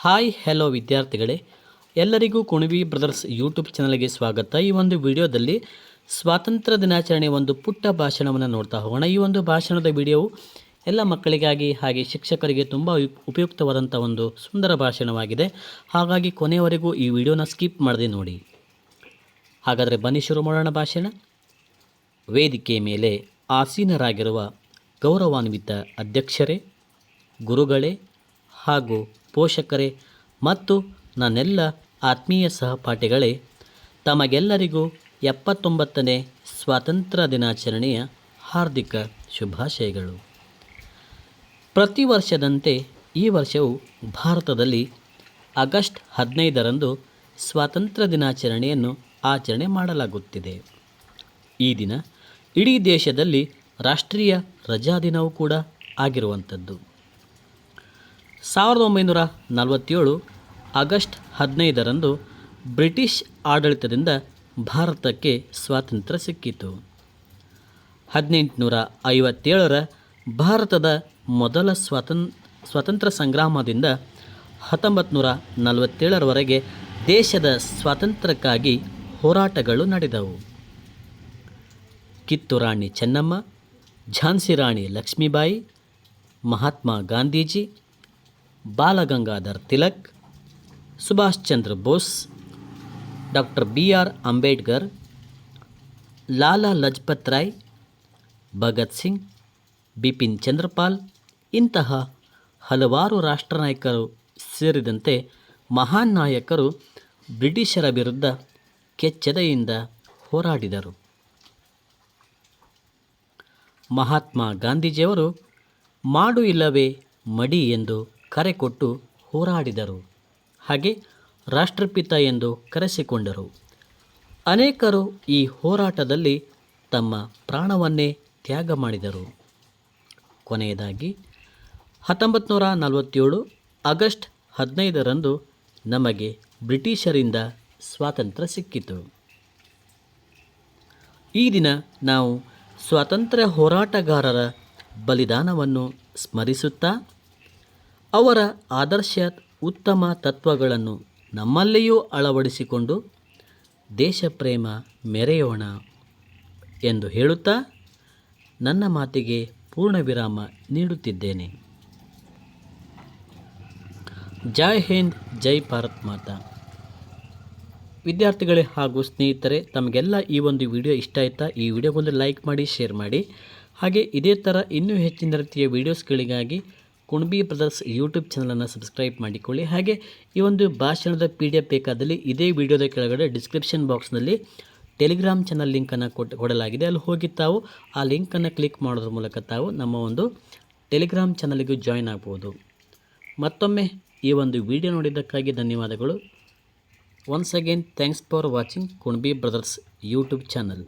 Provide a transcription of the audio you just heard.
Hi hello ವಿದ್ಯಾರ್ಥಿಗಳೇ, ಎಲ್ಲರಿಗೂ Kunbi brothers YouTube ಚಾನಲ್ಗೆ ಸ್ವಾಗತ. ಈ ಒಂದು ವಿಡಿಯೋದಲ್ಲಿ ಸ್ವಾತಂತ್ರ್ಯ ದಿನಾಚರಣೆ ಒಂದು ಪುಟ್ಟ ಭಾಷಣವನ್ನು ನೋಡ್ತಾ ಹೋಗೋಣ. ಈ ಒಂದು ಭಾಷಣದ ವಿಡಿಯೋವು ಎಲ್ಲ ಮಕ್ಕಳಿಗಾಗಿ ಹಾಗೆ ಶಿಕ್ಷಕರಿಗೆ ತುಂಬ ಉಪಯುಕ್ತವಾದಂಥ ಒಂದು ಸುಂದರ ಭಾಷಣವಾಗಿದೆ. ಹಾಗಾಗಿ ಕೊನೆಯವರೆಗೂ ಈ ವಿಡಿಯೋನ ಸ್ಕಿಪ್ ಮಾಡದೆ ನೋಡಿ. ಹಾಗಾದರೆ ಬನ್ನಿ ಶುರು ಮಾಡೋಣ ಭಾಷಣ. ವೇದಿಕೆ ಮೇಲೆ ಆಸೀನರಾಗಿರುವ ಗೌರವಾನ್ವಿತ ಅಧ್ಯಕ್ಷರೇ, ಗುರುಗಳೇ ಹಾಗೂ ಪೋಷಕರೇ ಮತ್ತು ನನ್ನೆಲ್ಲ ಆತ್ಮೀಯ ಸಹಪಾಠಿಗಳೇ, ತಮಗೆಲ್ಲರಿಗೂ 79ನೇ ಸ್ವಾತಂತ್ರ್ಯ ದಿನಾಚರಣೆಯ ಹಾರ್ದಿಕ ಶುಭಾಶಯಗಳು. ಪ್ರತಿ ವರ್ಷದಂತೆ ಈ ವರ್ಷವೂ ಭಾರತದಲ್ಲಿ ಆಗಸ್ಟ್ 15ರಂದು ಸ್ವಾತಂತ್ರ್ಯ ದಿನಾಚರಣೆಯನ್ನು ಆಚರಣೆ ಮಾಡಲಾಗುತ್ತಿದೆ. ಈ ದಿನ ಇಡೀ ದೇಶದಲ್ಲಿ ರಾಷ್ಟ್ರೀಯ ರಜಾದಿನವೂ ಕೂಡ ಆಗಿರುವಂಥದ್ದು. 1947 ಆಗಸ್ಟ್ 15ರಂದು ಬ್ರಿಟಿಷ್ ಆಡಳಿತದಿಂದ ಭಾರತಕ್ಕೆ ಸ್ವಾತಂತ್ರ್ಯ ಸಿಕ್ಕಿತು. 1857ರ ಭಾರತದ ಮೊದಲ ಸ್ವಾತಂತ್ರ್ಯ ಸಂಗ್ರಾಮದಿಂದ 1947ರವರೆಗೆ ದೇಶದ ಸ್ವಾತಂತ್ರ್ಯಕ್ಕಾಗಿ ಹೋರಾಟಗಳು ನಡೆದವು. ಕಿತ್ತೂರಾಣಿ ಚೆನ್ನಮ್ಮ, ಝಾನ್ಸಿ ರಾಣಿ ಲಕ್ಷ್ಮೀಬಾಯಿ, ಮಹಾತ್ಮ ಗಾಂಧೀಜಿ, ಬಾಲಗಂಗಾಧರ್ ತಿಲಕ್, ಸುಭಾಷ್ ಚಂದ್ರ ಬೋಸ್, ಡಾಕ್ಟರ್ BR ಅಂಬೇಡ್ಕರ್, ಲಾಲಾ ಲಜಪತ್ ರಾಯ್, ಭಗತ್ ಸಿಂಗ್, ಬಿಪಿನ್ ಚಂದ್ರಪಾಲ್ ಇಂತಹ ಹಲವಾರು ರಾಷ್ಟ್ರ ನಾಯಕರು ಸೇರಿದಂತೆ ಮಹಾನ್ ನಾಯಕರು ಬ್ರಿಟಿಷರ ವಿರುದ್ಧ ಕೆಚ್ಚೆದೆಯಿಂದ ಹೋರಾಡಿದರು. ಮಹಾತ್ಮ ಗಾಂಧೀಜಿಯವರು ಮಾಡು ಇಲ್ಲವೇ ಮಡಿ ಎಂದು ಕರೆ ಕೊಟ್ಟು ಹೋರಾಡಿದರು. ಹಾಗೆ ರಾಷ್ಟ್ರಪಿತ ಎಂದು ಕರೆಸಿಕೊಂಡರು. ಅನೇಕರು ಈ ಹೋರಾಟದಲ್ಲಿ ತಮ್ಮ ಪ್ರಾಣವನ್ನೇ ತ್ಯಾಗ ಮಾಡಿದರು. ಕೊನೆಯದಾಗಿ 1947 ಆಗಸ್ಟ್ 15ರಂದು ನಮಗೆ ಬ್ರಿಟಿಷರಿಂದ ಸ್ವಾತಂತ್ರ್ಯ ಸಿಕ್ಕಿತು. ಈ ದಿನ ನಾವು ಸ್ವಾತಂತ್ರ್ಯ ಹೋರಾಟಗಾರರ ಬಲಿದಾನವನ್ನು ಸ್ಮರಿಸುತ್ತಾ ಅವರ ಆದರ್ಶ ಉತ್ತಮ ತತ್ವಗಳನ್ನು ನಮ್ಮಲ್ಲಿಯೂ ಅಳವಡಿಸಿಕೊಂಡು ದೇಶಪ್ರೇಮ ಮೆರೆಯೋಣ ಎಂದು ಹೇಳುತ್ತಾ ನನ್ನ ಮಾತಿಗೆ ಪೂರ್ಣ ವಿರಾಮ ನೀಡುತ್ತಿದ್ದೇನೆ. ಜೈ ಹಿಂದ್, ಜೈ ಭಾರತ್ ಮಾತಾ. ವಿದ್ಯಾರ್ಥಿಗಳೇ ಹಾಗೂ ಸ್ನೇಹಿತರೆ, ತಮಗೆಲ್ಲ ಈ ಒಂದು ವಿಡಿಯೋ ಇಷ್ಟ ಆಯಿತಾ? ಈ ವಿಡಿಯೋಗೊಂದು ಲೈಕ್ ಮಾಡಿ, ಶೇರ್ ಮಾಡಿ. ಹಾಗೆ ಇದೇ ಥರ ಇನ್ನೂ ಹೆಚ್ಚಿನ ರೀತಿಯ ವೀಡಿಯೋಸ್ಗಳಿಗಾಗಿ ಕುಣಬಿ ಬ್ರದರ್ಸ್ ಯೂಟ್ಯೂಬ್ ಚಾನಲನ್ನು ಸಬ್ಸ್ಕ್ರೈಬ್ ಮಾಡಿಕೊಳ್ಳಿ. ಹಾಗೆ ಈ ಒಂದು ಭಾಷಣದ PDF ಬೇಕಾದಲ್ಲಿ ಇದೇ ವಿಡಿಯೋದ ಕೆಳಗಡೆ ಡಿಸ್ಕ್ರಿಪ್ಷನ್ ಬಾಕ್ಸ್ನಲ್ಲಿ ಟೆಲಿಗ್ರಾಮ್ ಚಾನಲ್ ಲಿಂಕನ್ನು ಕೊಡಲಾಗಿದೆ. ಅಲ್ಲಿ ಹೋಗಿ ತಾವು ಆ ಲಿಂಕನ್ನು ಕ್ಲಿಕ್ ಮಾಡೋದ್ರ ಮೂಲಕ ತಾವು ನಮ್ಮ ಒಂದು ಟೆಲಿಗ್ರಾಮ್ ಚಾನಲ್ಗೆ ಜಾಯಿನ್ ಆಗ್ಬೋದು. ಮತ್ತೊಮ್ಮೆ ಈ ಒಂದು ವಿಡಿಯೋ ನೋಡಿದ್ದಕ್ಕಾಗಿ ಧನ್ಯವಾದಗಳು. Once again thanks for watching Kunabi brothers YouTube channel.